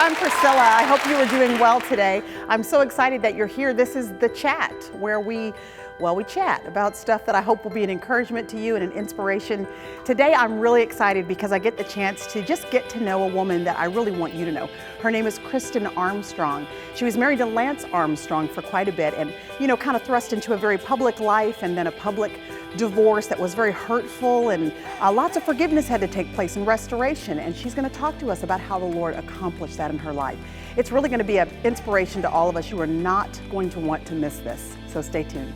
I'm Priscilla. I hope you are doing well today. I'm so excited that you're here. This is The Chat, where we chat about stuff that I hope will be an encouragement to you and an inspiration. Today, I'm really excited because I get the chance to just get to know a woman that I really want you to know. Her name is Kristin Armstrong. She was married to Lance Armstrong for quite a bit and, kind of thrust into a very public life and then a public divorce that was very hurtful, and lots of forgiveness had to take place and restoration. And she's going to talk to us about how the Lord accomplished that in her life. It's really going to be an inspiration to all of us. You are not going to want to miss this. So stay tuned.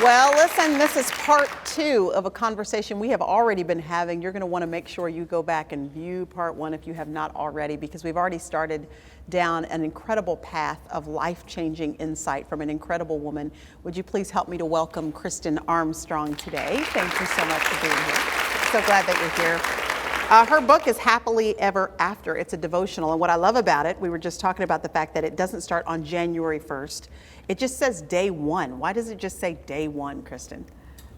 Well, listen, this is part 2 of a conversation we have already been having. You're going to want to make sure you go back and view part 1 if you have not already, because we've already started down an incredible path of life-changing insight from an incredible woman. Would you please help me to welcome Kristin Armstrong today? Thank you so much for being here. So glad that you're here. Her book is Happily Ever After. It's a devotional, and what I love about it, we were just talking about the fact that it doesn't start on January 1st. It just says day 1. Why does it just say day 1, Kristin?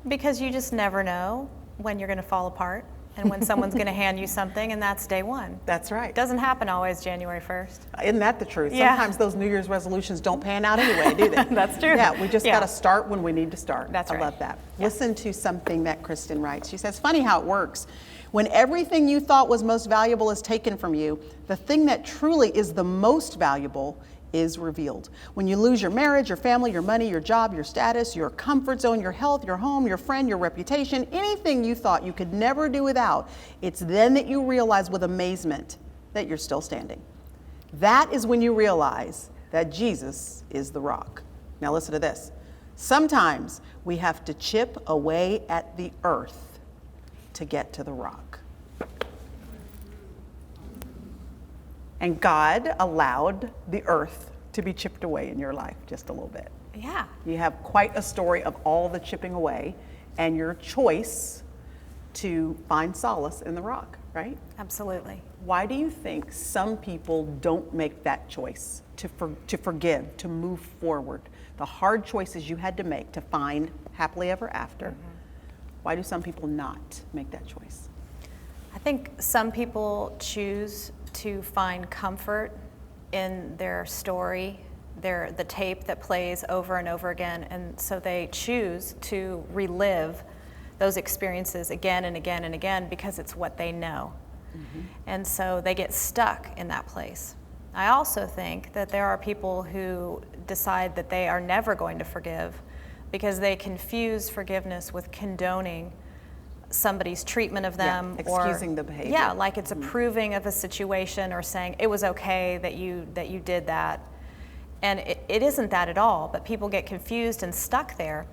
Because you just never know when you're going to fall apart and when someone's going to hand you something, and that's day 1. That's right. It doesn't happen always January 1st. Isn't that the truth? Yeah. Sometimes those New Year's resolutions don't pan out anyway, do they? That's true. Yeah, we just got to start when we need to start. That's right. I love that. Yeah. Listen to something that Kristin writes. She says, funny how it works. When everything you thought was most valuable is taken from you, the thing that truly is the most valuable is revealed. When you lose your marriage, your family, your money, your job, your status, your comfort zone, your health, your home, your friend, your reputation, anything you thought you could never do without, it's then that you realize with amazement that you're still standing. That is when you realize that Jesus is the rock. Now listen to this. Sometimes we have to chip away at the earth to get to the rock. And God allowed the earth to be chipped away in your life just a little bit. Yeah. You have quite a story of all the chipping away and your choice to find solace in the rock, right? Absolutely. Why do you think some people don't make that choice to forgive, to move forward? The hard choices you had to make to find happily ever after. Why do some people not make that choice? I think some people choose to find comfort in their story, the tape that plays over and over again, and so they choose to relive those experiences again and again and again because it's what they know. And so they get stuck in that place. I also think that there are people who decide that they are never going to forgive because they confuse forgiveness with condoning somebody's treatment of them, excusing the behavior. Yeah, like it's approving of a situation or saying it was okay that you did that. And it isn't that at all, but people get confused and stuck there,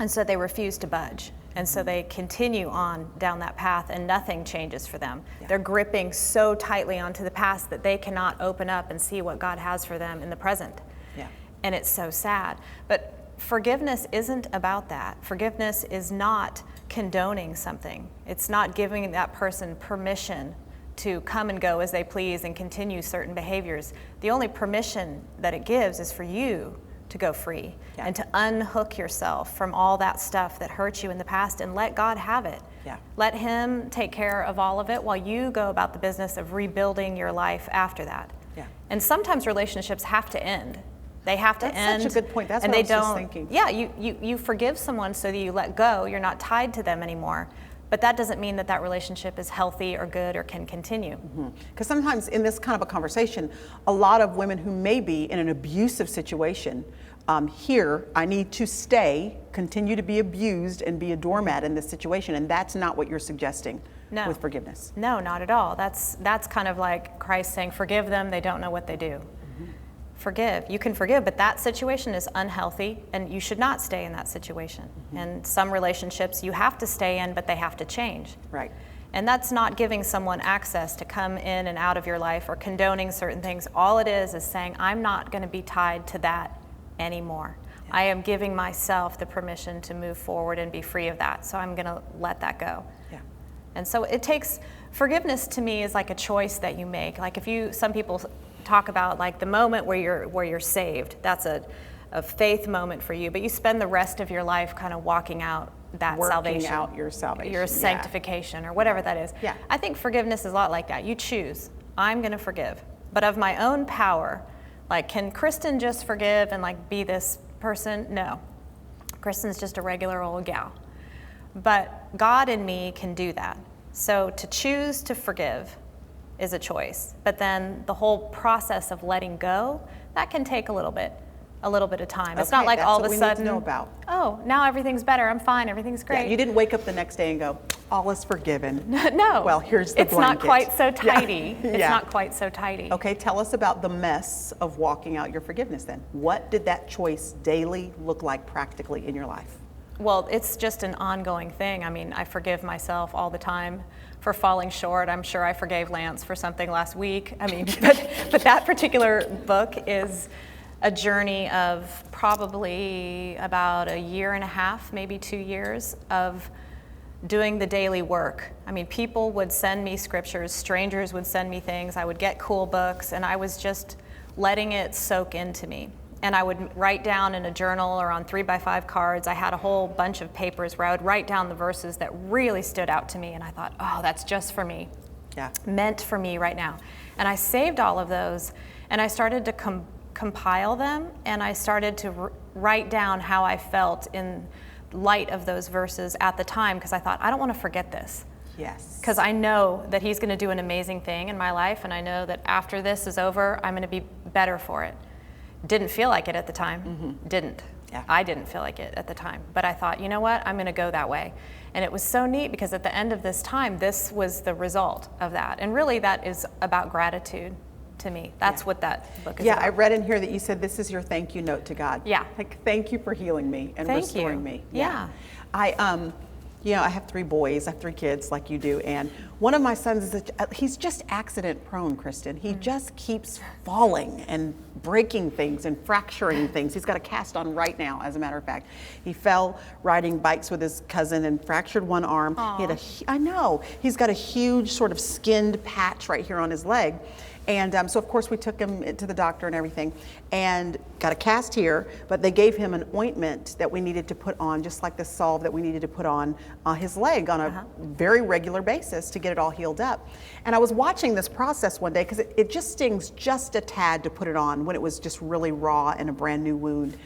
and so they refuse to budge. And so they continue on down that path and nothing changes for them. They're gripping so tightly onto the past that they cannot open up and see what God has for them in the present. And it's so sad. But forgiveness isn't about that. Forgiveness is not condoning something. It's not giving that person permission to come and go as they please and continue certain behaviors. The only permission that it gives is for you to go free and to unhook yourself from all that stuff that hurt you in the past and let God have it. Let Him take care of all of it while you go about the business of rebuilding your life after that. And sometimes relationships have to end. They have to end. That's such a good point. That's and what they I was don't, just thinking. Yeah, you forgive someone so that you let go. You're not tied to them anymore. But that doesn't mean that that relationship is healthy or good or can continue. Because sometimes in this kind of a conversation, a lot of women who may be in an abusive situation hear, I need to stay, continue to be abused and be a doormat in this situation. And that's not what you're suggesting with forgiveness. No, not at all. That's kind of like Christ saying, forgive them, they don't know what they do. Forgive. You can forgive, but that situation is unhealthy and you should not stay in that situation. And some relationships you have to stay in, but they have to change. Right. And that's not giving someone access to come in and out of your life or condoning certain things. All it is saying, I'm not going to be tied to that anymore. I am giving myself the permission to move forward and be free of that. So I'm going to let that go. Yeah. And so it takes, forgiveness to me is like a choice that you make. Like some people talk about like the moment where you're saved. That's a faith moment for you, but you spend the rest of your life kind of walking out that Working salvation. out your salvation. Your sanctification or whatever that is. Yeah. I think forgiveness is a lot like that. You choose, I'm going to forgive. But of my own power, like, can Kristin just forgive and like be this person? No. Kristin's just a regular old gal. But God in me can do that. So to choose to forgive is a choice. But then the whole process of letting go, that can take a little bit of time. It's not like that's all of what a we sudden, need to know about. oh, now everything's better, I'm fine, everything's great. Yeah, you didn't wake up the next day and go, all is forgiven. No. Well, here's the It's not blanket. quite so tidy. Yeah. It's Yeah. not quite so tidy. Okay, tell us about the mess of walking out your forgiveness then. What did that choice daily look like practically in your life? Well, it's just an ongoing thing. I mean, I forgive myself all the time for falling short. I'm sure I forgave Lance for something last week. I mean, but that particular book is a journey of probably about a year and a half, maybe 2 years of doing the daily work. I mean, people would send me scriptures, strangers would send me things, I would get cool books, and I was just letting it soak into me. And I would write down in a journal or on 3x5 cards. I had a whole bunch of papers where I would write down the verses that really stood out to me, and I thought, oh, that's just for me. Yeah. Meant for me right now. And I saved all of those, and I started to compile them, and I started to write down how I felt in light of those verses at the time, because I thought, I don't want to forget this. Yes. Because I know that he's going to do an amazing thing in my life, and I know that after this is over, I'm going to be better for it. Didn't feel like it at the time. Mm-hmm. Didn't. Yeah. I didn't feel like it at the time. But I thought, you know what? I'm going to go that way. And it was so neat because at the end of this time, this was the result of that. And really, that is about gratitude to me. That's what that book is about. Yeah, I read in here that you said this is your thank you note to God. Yeah. Like, thank you for healing me and Thank restoring you. me. Yeah. I have 3 boys. I have 3 kids like you do. And one of my sons, he's just accident prone, Kristin. He just keeps falling and breaking things and fracturing things. He's got a cast on right now, as a matter of fact. He fell riding bikes with his cousin and fractured one arm. I know. He's got a huge sort of skinned patch right here on his leg. And so, of course, we took him to the doctor and everything and got a cast here, but they gave him an ointment that we needed to put on, just like the salve that we needed to put on his leg on a very regular basis to get it all healed up. And I was watching this process one day because it just stings just a tad to put it on when it was just really raw and a brand new wound.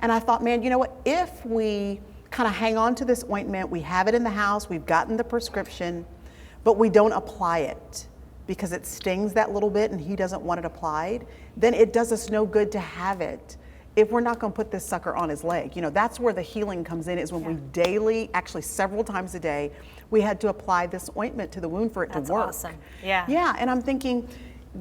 And I thought, man, you know what? If we kind of hang on to this ointment, we have it in the house, we've gotten the prescription, but we don't apply it, because it stings that little bit and he doesn't want it applied, then it does us no good to have it if we're not going to put this sucker on his leg. You know, that's where the healing comes in, is when we daily, actually several times a day, we had to apply this ointment to the wound for it to work. That's awesome. Yeah. Yeah, and I'm thinking,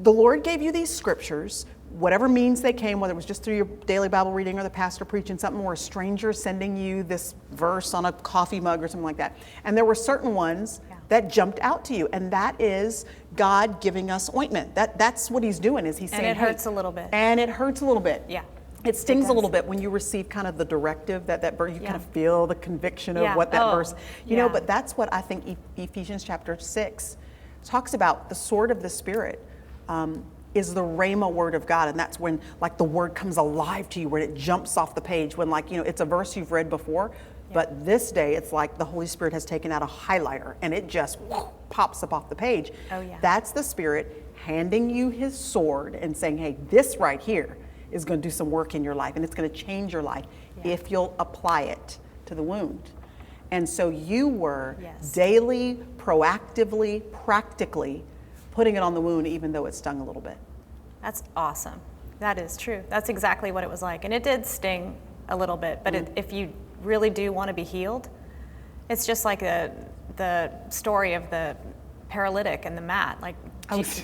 the Lord gave you these scriptures, whatever means they came, whether it was just through your daily Bible reading or the pastor preaching something, or a stranger sending you this verse on a coffee mug or something like that. And there were certain ones that jumped out to you, and that is God giving us ointment. That's what he's doing, is he's saying, and it hurts a little bit. And it hurts a little bit. Yeah. It stings a little bit when you receive kind of the directive that verse, you kind of feel the conviction of Yeah. what that verse, you know, Yeah. but that's what I think Ephesians chapter 6 talks about. The sword of the Spirit is the Rhema word of God, and that's when like the word comes alive to you, when it jumps off the page, when like, you know, it's a verse you've read before, but this day it's like the Holy Spirit has taken out a highlighter and it just pops up off the page. Oh, yeah. That's the Spirit handing you his sword and saying, hey, this right here is going to do some work in your life, and it's going to change your life if you'll apply it to the wound. And so you were daily, proactively, practically putting it on the wound, even though it stung a little bit. That's awesome. That is true. That's exactly what it was like. And it did sting a little bit, but if you really do want to be healed, it's just like the story of the paralytic and the mat. Like,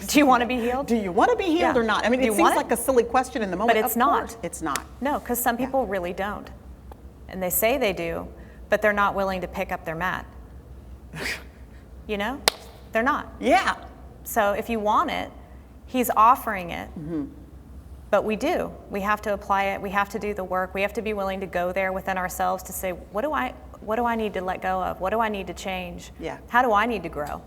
do you want to be healed? Do you want to be healed or not? I mean, it seems like a silly question in the moment. But it's not. It's not. No, because some people really don't. And they say they do, but they're not willing to pick up their mat. You know? They're not. Yeah. So if you want it, he's offering it. But we do. We have to apply it. We have to do the work. We have to be willing to go there within ourselves to say, what do I need to let go of? What do I need to change? Yeah. How do I need to grow?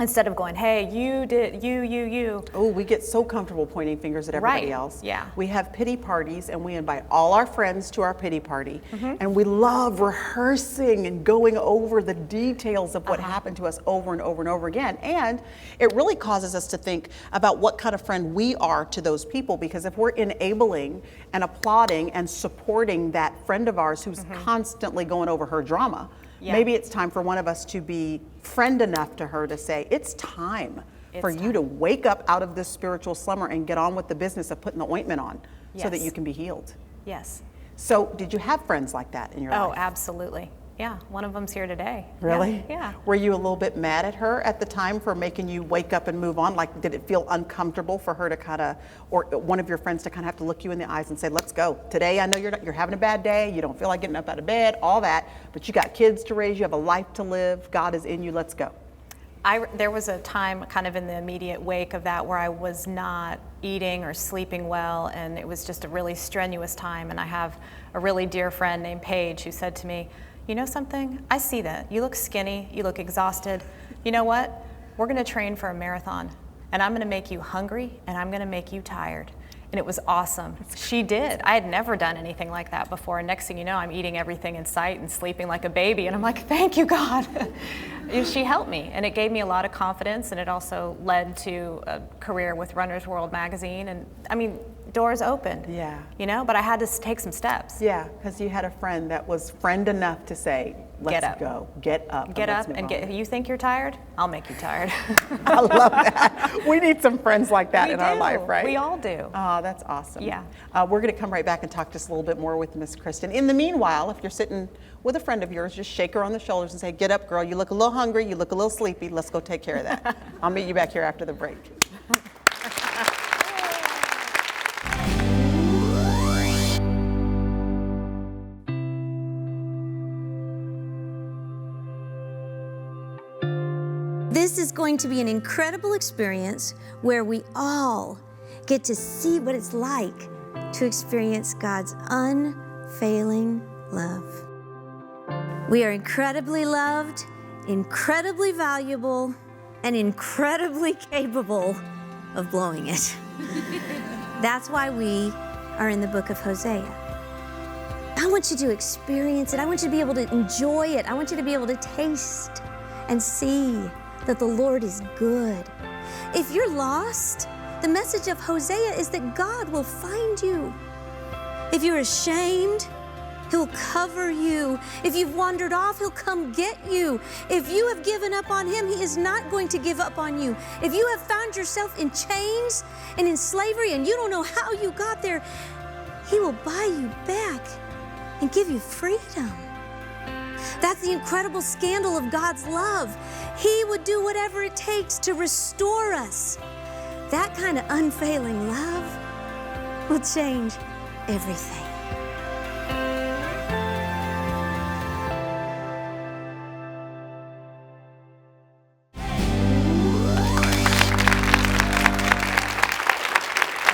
Instead of going, hey, you did, you. Oh, we get so comfortable pointing fingers at everybody Right. else. Yeah. We have pity parties, and we invite all our friends to our pity party. And we love rehearsing and going over the details of what happened to us over and over and over again. And it really causes us to think about what kind of friend we are to those people, because if we're enabling and applauding and supporting that friend of ours who's constantly going over her drama, maybe it's time for one of us to be friend enough to her to say, it's time for you to wake up out of this spiritual slumber and get on with the business of putting the ointment on so that you can be healed. Yes. So did you have friends like that in your life? Oh, absolutely. Yeah, one of them's here today. Really? Yeah. Were you a little bit mad at her at the time for making you wake up and move on? Like, did it feel uncomfortable for her to kind of, or one of your friends to kind of have to look you in the eyes and say, let's go. Today, I know you're having a bad day. You don't feel like getting up out of bed, all that, but you got kids to raise. You have a life to live. God is in you. Let's go. There was a time kind of in the immediate wake of that where I was not eating or sleeping well, and it was just a really strenuous time. And I have a really dear friend named Paige who said to me, you know something? I see that. You look skinny. You look exhausted. You know what? We're going to train for a marathon, and I'm going to make you hungry, and I'm going to make you tired. And it was awesome. She did. I had never done anything like that before. And next thing you know, I'm eating everything in sight and sleeping like a baby. And I'm like, thank you, God. She helped me. And it gave me a lot of confidence. And it also led to a career with Runner's World magazine. And I mean, doors opened. Yeah. You know, but I had to take some steps. Yeah, because you had a friend that was friend enough to say, let's go, get up. Get up and you think you're tired? I'll make you tired. I love that. We need some friends like that in our life, right? We all do. Oh, that's awesome. Yeah. We're going to come right back and talk just a little bit more with Miss Kristin. In the meanwhile, if you're sitting with a friend of yours, just shake her on the shoulders and say, get up, girl. You look a little hungry. You look a little sleepy. Let's go take care of that. I'll meet you back here after the break. This is going to be an incredible experience where we all get to see what it's like to experience God's unfailing love. We are incredibly loved, incredibly valuable, and incredibly capable of blowing it. That's why we are in the book of Hosea. I want you to experience it. I want you to be able to enjoy it. I want you to be able to taste and see that the Lord is good. If you're lost, the message of Hosea is that God will find you. If you're ashamed, He'll cover you. If you've wandered off, He'll come get you. If you have given up on Him, He is not going to give up on you. If you have found yourself in chains and in slavery and you don't know how you got there, He will buy you back and give you freedom. That's the incredible scandal of God's love. He would do whatever it takes to restore us. That kind of unfailing love will change everything.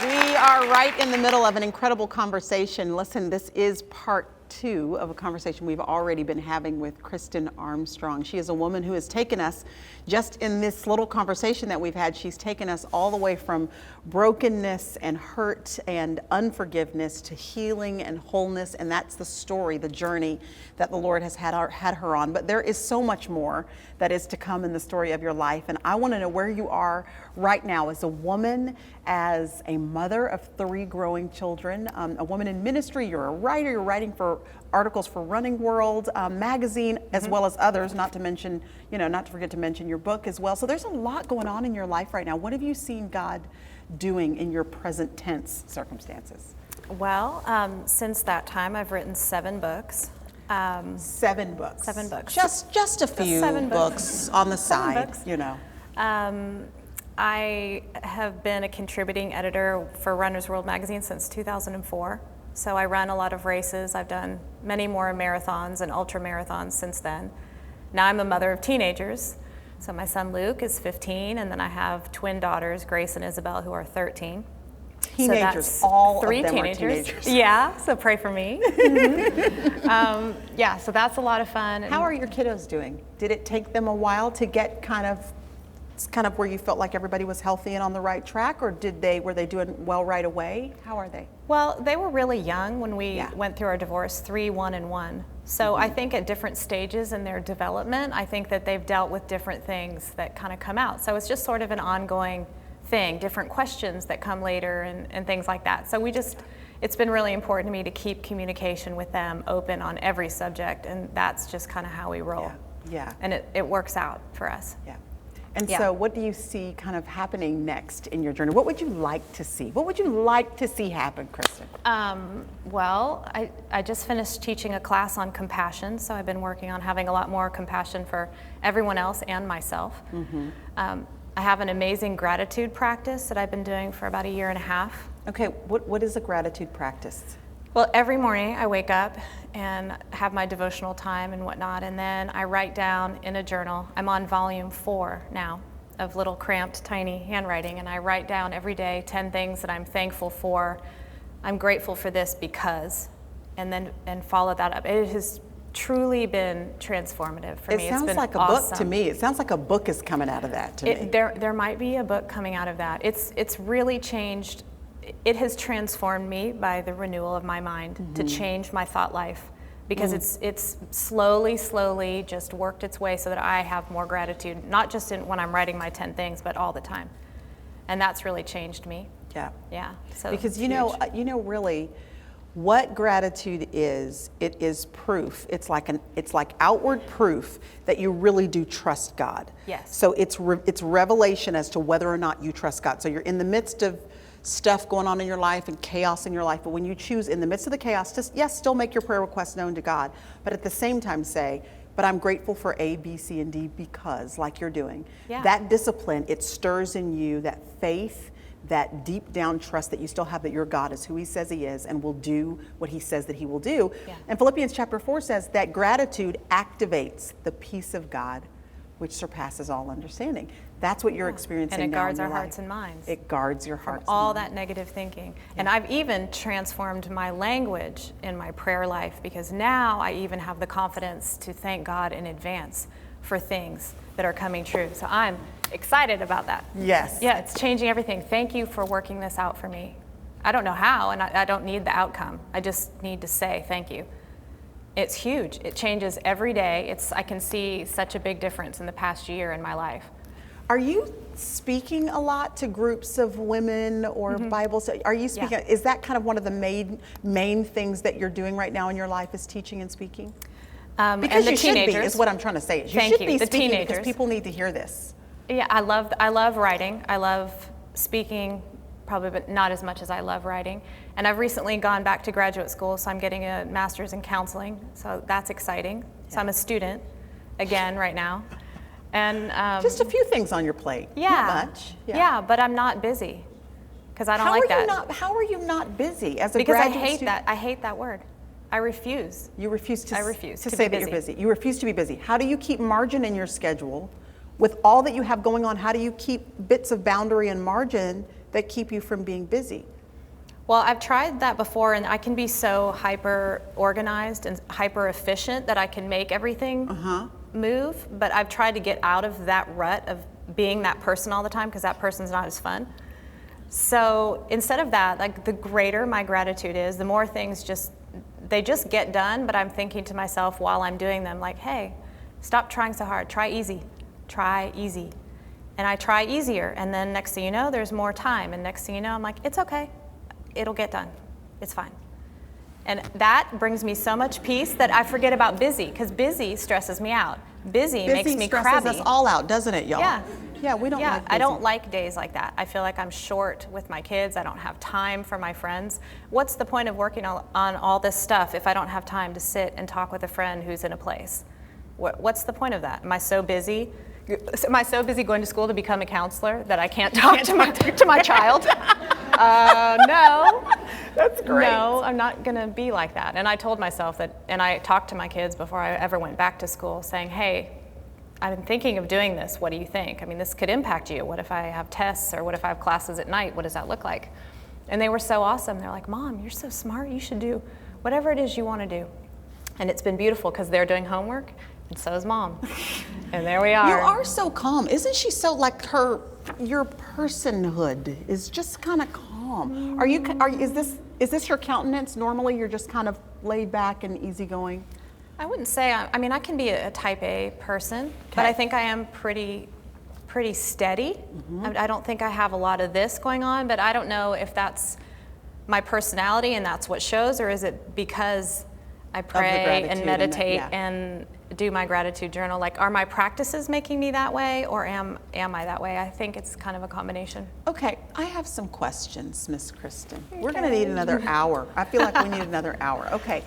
We are right in the middle of an incredible conversation. Listen, this is part 2 of a conversation we've already been having with Kristin Armstrong. She is a woman who has taken us, just in this little conversation that we've had, she's taken us all the way from brokenness and hurt and unforgiveness to healing and wholeness. And that's the story, the journey that the Lord has had her on. But there is so much more that is to come in the story of your life. And I want to know where you are right now as a woman, as a mother of 3 growing children, a woman in ministry. You're a writer. You're writing for articles for Running World magazine, as well as others, not to mention, not to forget to mention your book as well. So there's a lot going on in your life right now. What have you seen God doing in your present tense circumstances? Well, since that time, I've written 7 books. 7 books. 7 books. Just a few 7 books on the 7 side, books. I have been a contributing editor for Runner's World magazine since 2004. So I run a lot of races. I've done many more marathons and ultra marathons since then. Now I'm a mother of teenagers. So my son Luke is 15, and then I have twin daughters, Grace and Isabel, who are 13. Teenagers, So all 3 of them teenagers. are teenagers. Yeah, so pray for me. Yeah, so that's a lot of fun. How are your kiddos doing? Did it take them a while to get kind of where you felt like everybody was healthy and on the right track, or were they doing well right away? How are they? Well, they were really young when we Yeah. went through our divorce, 3, 1, and 1. So I think at different stages in their development, I think that they've dealt with different things that kind of come out. So it's just sort of an ongoing thing, different questions that come later and things like that. So it's been really important to me to keep communication with them open on every subject, and that's just kind of how we roll. Yeah. And it works out for us. Yeah. And Yeah. so what do you see kind of happening next in your journey? What would you like to see? What would you like to see happen, Kristin? Well, I just finished teaching a class on compassion, so I've been working on having a lot more compassion for everyone else and myself. I have an amazing gratitude practice that I've been doing for about 1.5 years. Okay, what is a gratitude practice? Well, every morning I wake up and have my devotional time and whatnot, and then I write down in a journal. I'm on volume 4 now of little cramped, tiny handwriting, and I write down every day 10 things that I'm thankful for. I'm grateful for this because, and follow that up. It has truly been transformative for me. It sounds like a book to me. It sounds like a book is coming out of that to me. There might be a book coming out of that. It's really changed. It has transformed me by the renewal of my mind to change my thought life, because it's slowly just worked its way so that I have more gratitude, not just when I'm writing my 10 things, but all the time. And that's really changed me. Yeah. Yeah. So Because it's huge. really what gratitude is, it is proof. It's like outward proof that you really do trust God. Yes. So it's revelation as to whether or not you trust God. So you're in the midst of stuff going on in your life and chaos in your life, but when you choose in the midst of the chaos, still make your prayer requests known to God, but at the same time say, but I'm grateful for A, B, C, and D because, like you're doing. Yeah. That discipline, it stirs in you that faith, that deep down trust that you still have that your God is who he says he is and will do what he says that he will do. Yeah. And Philippians chapter 4 says that gratitude activates the peace of God, which surpasses all understanding. That's what you're experiencing now in And it guards your our life. hearts and minds. It guards your From hearts all and minds. that negative thinking. And I've even transformed my language in my prayer life, because now I even have the confidence to thank God in advance for things that are coming true. So I'm excited about that. Yes. Yeah, it's changing everything. Thank you for working this out for me. I don't know how, and I don't need the outcome. I just need to say thank you. It's huge. It changes every day. I can see such a big difference in the past year in my life. Are you speaking a lot to groups of women or Bible study? Are you speaking? Yeah. Is that kind of one of the main things that you're doing right now in your life, is teaching and speaking? Because and the you should be, teenagers. is what I'm trying to say. Thank should you. be The speaking because teenagers. people need to hear this. Yeah, I love writing. I love speaking, probably, but not as much as I love writing. And I've recently gone back to graduate school, so I'm getting a master's in counseling. So that's exciting. So I'm a student again right now. And Just a few things on your plate. yeah, Not much. Yeah, but I'm not busy because I don't How like are that. you not? How are you not busy as a Because I graduate hate student? that. I hate that word. I refuse. You refuse to. I refuse to to say be that you're busy. You refuse to be busy. How do you keep margin in your schedule, with all that you have going on? How do you keep bits of boundary and margin that keep you from being busy? Well, I've tried that before, and I can be so hyper organized and hyper efficient that I can make everything move, but I've tried to get out of that rut of being that person all the time, because that person's not as fun. So instead of that, like, the greater my gratitude is, the more things just get done, but I'm thinking to myself while I'm doing them, like, hey, stop trying so hard, try easy. And I try easier, and then next thing you know, there's more time, and next thing you know, I'm like, it's okay. It'll get done. It's fine. And that brings me so much peace that I forget about busy, because busy stresses me out. Busy makes me stresses crabby. us all out, doesn't it, y'all? Yeah. Yeah, we don't Yeah, like busy. I don't like days like that. I feel like I'm short with my kids. I don't have time for my friends. What's the point of working on all this stuff if I don't have time to sit and talk with a friend who's in a place? What's the point of that? Am I so busy? Am I so busy going to school to become a counselor that I can't talk to my child? No. That's great. No, I'm not going to be like that. And I told myself that, and I talked to my kids before I ever went back to school, saying, hey, I've been thinking of doing this. What do you think? I mean, this could impact you. What if I have tests, or what if I have classes at night? What does that look like? And they were so awesome. They're like, Mom, you're so smart. You should do whatever it is you want to do. And it's been beautiful because they're doing homework, and so is Mom. And there we are. You are so calm. Isn't she so like your personhood is just kind of calm. Is this your countenance? Normally you're just kind of laid back and easygoing? I wouldn't say, I mean, I can be a type A person, but I think I am pretty steady. I don't think I have a lot of this going on, but I don't know if that's my personality and that's what shows, or is it because I pray and meditate and do my gratitude journal? Like, are my practices making me that way, or am I that way? I think it's kind of a combination. Okay, I have some questions, Miss Kristin. We're gonna need another hour. I feel like we need another hour. Okay.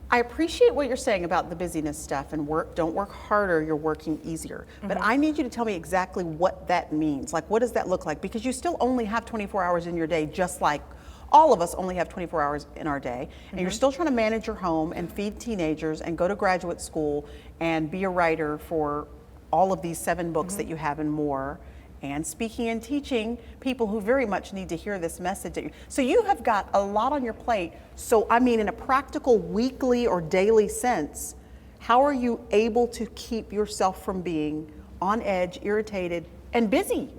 I appreciate what you're saying about the busyness stuff and don't work harder, you're working easier. But I need you to tell me exactly what that means. Like, what does that look like? Because you still only have 24 hours in your day, just like all of us only have 24 hours in our day. And you're still trying to manage your home and feed teenagers and go to graduate school and be a writer for all of these 7 books that you have and more, and speaking and teaching people who very much need to hear this message. So you have got a lot on your plate. So I mean, in a practical weekly or daily sense, how are you able to keep yourself from being on edge, irritated, and busy?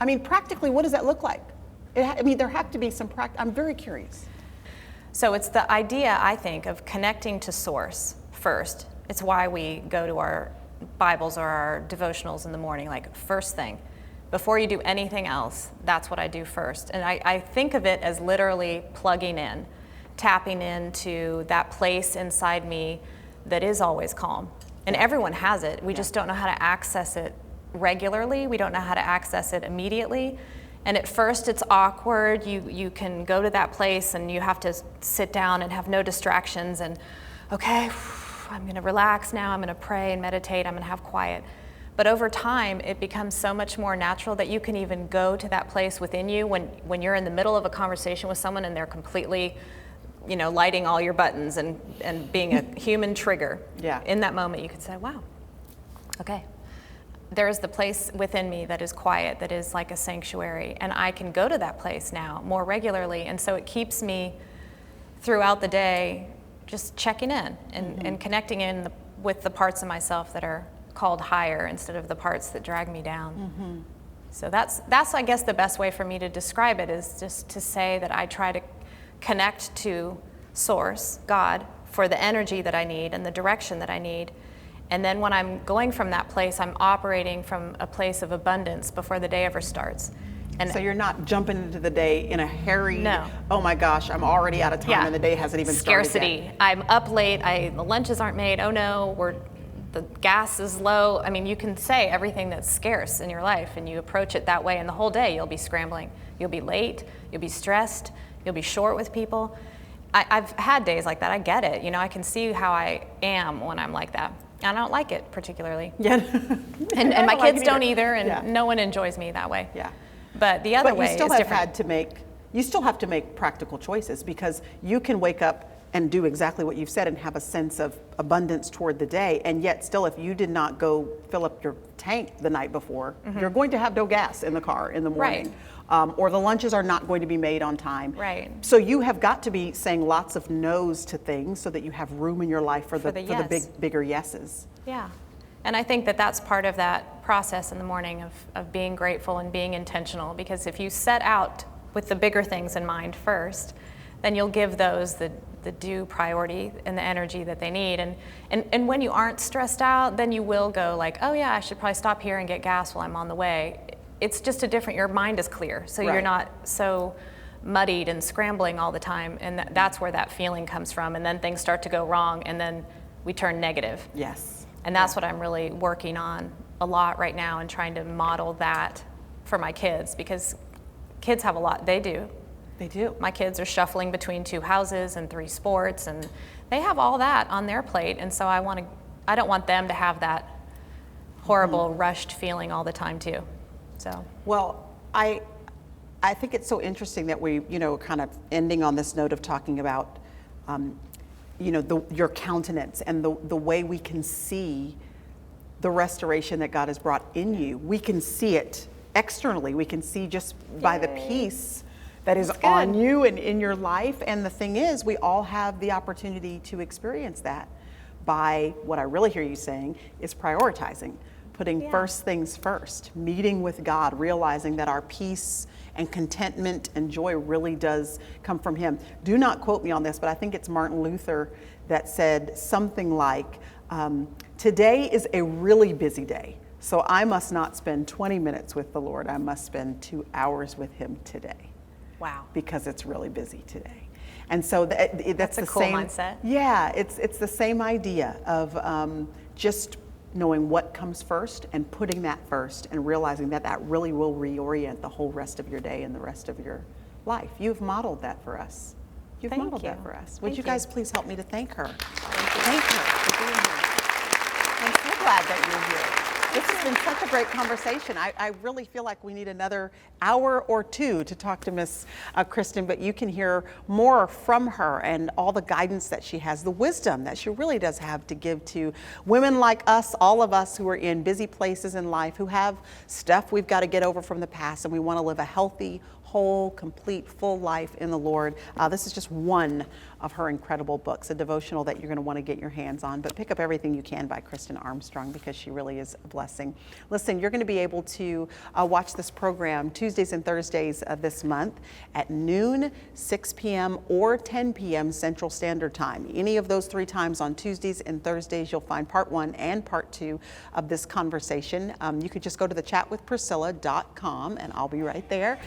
I mean, practically, what does that look like? I mean, there have to be some practice. I'm very curious. So it's the idea, I think, of connecting to source first. It's why we go to our Bibles or our devotionals in the morning, like first thing. Before you do anything else, that's what I do first. And I think of it as literally plugging in, tapping into that place inside me that is always calm. And everyone has it. We just don't know how to access it regularly. We don't know how to access it immediately. And at first it's awkward. You can go to that place and you have to sit down and have no distractions and, okay, I'm going to relax now, I'm going to pray and meditate, I'm going to have quiet. But over time, it becomes so much more natural that you can even go to that place within you when you're in the middle of a conversation with someone and they're completely, lighting all your buttons and being a human trigger. Yeah. In that moment, you could say, wow, okay. There's the place within me that is quiet, that is like a sanctuary, and I can go to that place now more regularly. And so it keeps me throughout the day just checking in and connecting in with the parts of myself that are called higher instead of the parts that drag me down. So that's I guess the best way for me to describe it, is just to say that I try to connect to source, God, for the energy that I need and the direction that I need. And then when I'm going from that place, I'm operating from a place of abundance before the day ever starts. And so you're not jumping into the day in a hurry. No. Oh my gosh, I'm already out of time and the day hasn't even started yet. I'm up late. The lunches aren't made. Oh no, the gas is low. I mean, you can say everything that's scarce in your life, and you approach it that way, and the whole day you'll be scrambling. You'll be late. You'll be stressed. You'll be short with people. I've had days like that. I get it. I can see how I am when I'm like that. I don't like it particularly. Yeah. and my kids don't either, and no one enjoys me that way. Yeah. But the other way is different. You still have to make practical choices, because you can wake up and do exactly what you've said and have a sense of abundance toward the day, and yet still, if you did not go fill up your tank the night before, you're going to have no gas in the car in the morning. Right. Or the lunches are not going to be made on time. Right. So you have got to be saying lots of no's to things so that you have room in your life for the bigger yeses. Yeah. And I think that that's part of that process in the morning of being grateful and being intentional, because if you set out with the bigger things in mind first, then you'll give those the due priority and the energy that they need. And when you aren't stressed out, then you will go like, oh yeah, I should probably stop here and get gas while I'm on the way. It's just your mind is clear, so you're not so muddied and scrambling all the time, and that's where that feeling comes from, and then things start to go wrong, and then we turn negative. Yes. And that's what I'm really working on a lot right now, and trying to model that for my kids, because kids have a lot. They do. They do. My kids are shuffling between 2 houses and 3 sports, and they have all that on their plate, and so I don't want them to have that horrible rushed feeling all the time too. So. Well, I think it's so interesting that we, kind of ending on this note of talking about, your countenance and the way we can see the restoration that God has brought in you. We can see it externally. We can see just by the Yay. peace that is That's on good. you and in your life. And the thing is, we all have the opportunity to experience that by, what I really hear you saying, is prioritizing, putting Yeah. first things first, meeting with God, realizing that our peace and contentment and joy really does come from Him. Do not quote me on this, but I think it's Martin Luther that said something like, today is a really busy day, so I must not spend 20 minutes with the Lord. I must spend 2 hours with Him today. Wow. Because it's really busy today. And so that's a the cool same mindset. Yeah, it's the same idea of just knowing what comes first and putting that first and realizing that that really will reorient the whole rest of your day and the rest of your life. You've modeled that for us. You've Thank modeled you. that for us. Would Thank you you. guys please help me to thank her? Thank her for being here. I'm so glad that you're here. This has been such a great conversation. I really feel like we need another hour or two to talk to Miss Kristin, but you can hear more from her and all the guidance that she has, the wisdom that she really does have to give to women like us, all of us who are in busy places in life, who have stuff we've got to get over from the past, and we want to live a healthy, whole, complete, full life in the Lord. This is just one of her incredible books, a devotional that you're going to want to get your hands on. But pick up everything you can by Kristin Armstrong, because she really is a blessing. Listen, you're going to be able to watch this program Tuesdays and Thursdays this month at noon, 6 p.m., or 10 p.m. Central Standard Time. Any of those 3 times on Tuesdays and Thursdays, you'll find part 1 and part 2 of this conversation. You could just go to thechatwithpriscilla.com, and I'll be right there.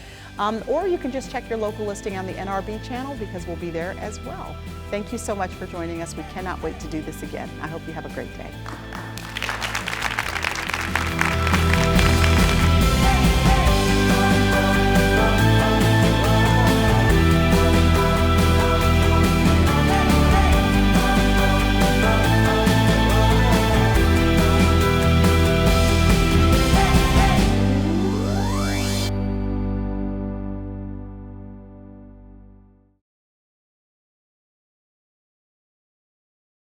Or you can just check your local listing on the NRB channel, because we'll be there as well. Thank you so much for joining us. We cannot wait to do this again. I hope you have a great day.